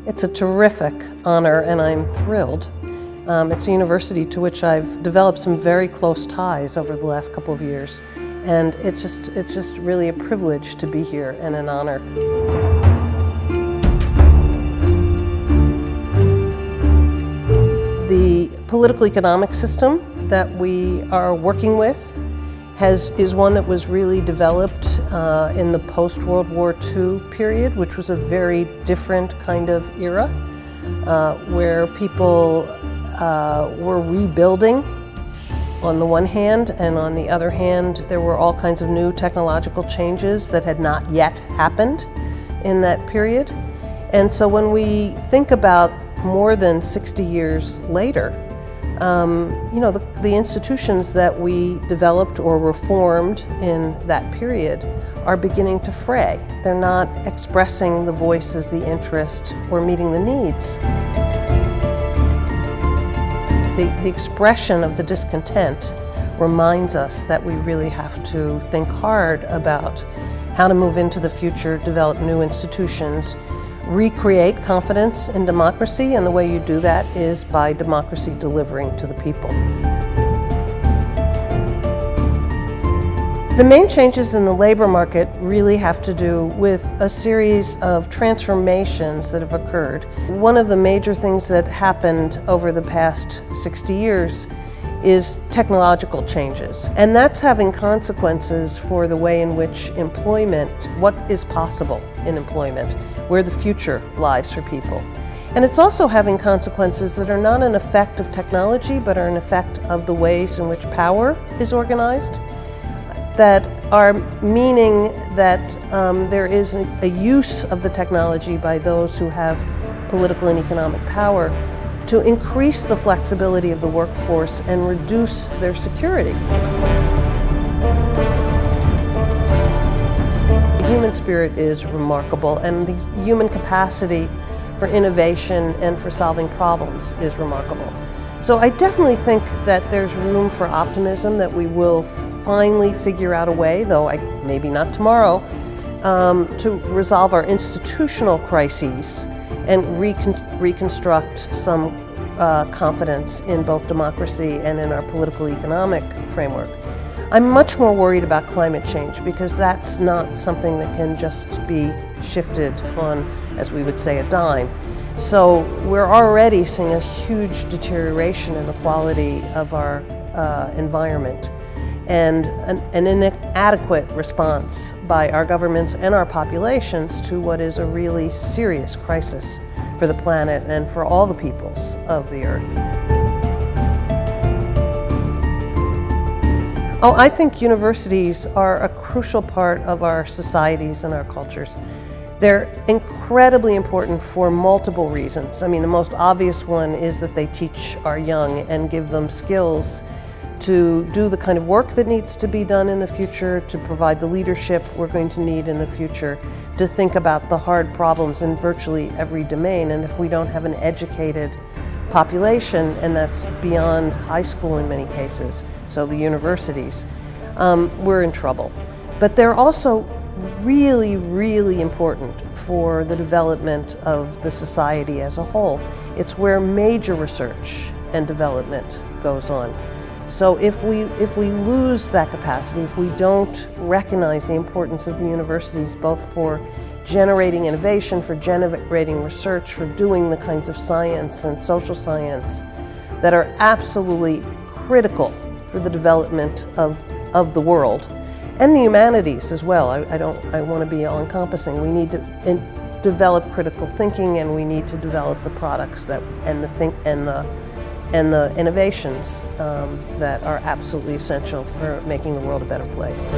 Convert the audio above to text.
It's a terrific honor, and I'm thrilled. It's a university to which I've developed some very close ties over the last couple of years, and it's just really a privilege to be here and an honor. The political economic system that we are working with is one that was really developed in the post-World War II period, which was a very different kind of era, where people were rebuilding on the one hand, and on the other hand, there were all kinds of new technological changes that had not yet happened in that period. And so when we think about more than 60 years later, the institutions that we developed or reformed in that period are beginning to fray. They're not expressing the voices, the interest, or meeting the needs. The expression of the discontent reminds us that we really have to think hard about how to move into the future, develop new institutions, recreate confidence in democracy, and the way you do that is by democracy delivering to the people. The main changes in the labor market really have to do with a series of transformations that have occurred. One of the major things that happened over the past 60 years is technological changes. And that's having consequences for the way in which employment, what is possible in employment, where the future lies for people. And it's also having consequences that are not an effect of technology, but are an effect of the ways in which power is organized, that are meaning that there is a use of the technology by those who have political and economic power to increase the flexibility of the workforce and reduce their security. The human spirit is remarkable, and the human capacity for innovation and for solving problems is remarkable. So I definitely think that there's room for optimism that we will finally figure out a way, though maybe not tomorrow, to resolve our institutional crises and reconstruct some confidence in both democracy and in our political economic framework. I'm much more worried about climate change because that's not something that can just be shifted on, as we would say, a dime. So we're already seeing a huge deterioration in the quality of our environment, and an inadequate response by our governments and our populations to what is a really serious crisis for the planet and for all the peoples of the earth. Oh, I think universities are a crucial part of our societies and our cultures. They're incredibly important for multiple reasons. I mean, the most obvious one is that they teach our young and give them skills to do the kind of work that needs to be done in the future, to provide the leadership we're going to need in the future, to think about the hard problems in virtually every domain. And if we don't have an educated population, and that's beyond high school in many cases, so the universities, we're in trouble. But they're also really, really important for the development of the society as a whole. It's where major research and development goes on. So if we lose that capacity, if we don't recognize the importance of the universities both for generating innovation, for generating research, for doing the kinds of science and social science that are absolutely critical for the development of the world, and the humanities as well. I want to be all-encompassing. We need to develop critical thinking, and we need to develop the products and the innovations that are absolutely essential for making the world a better place.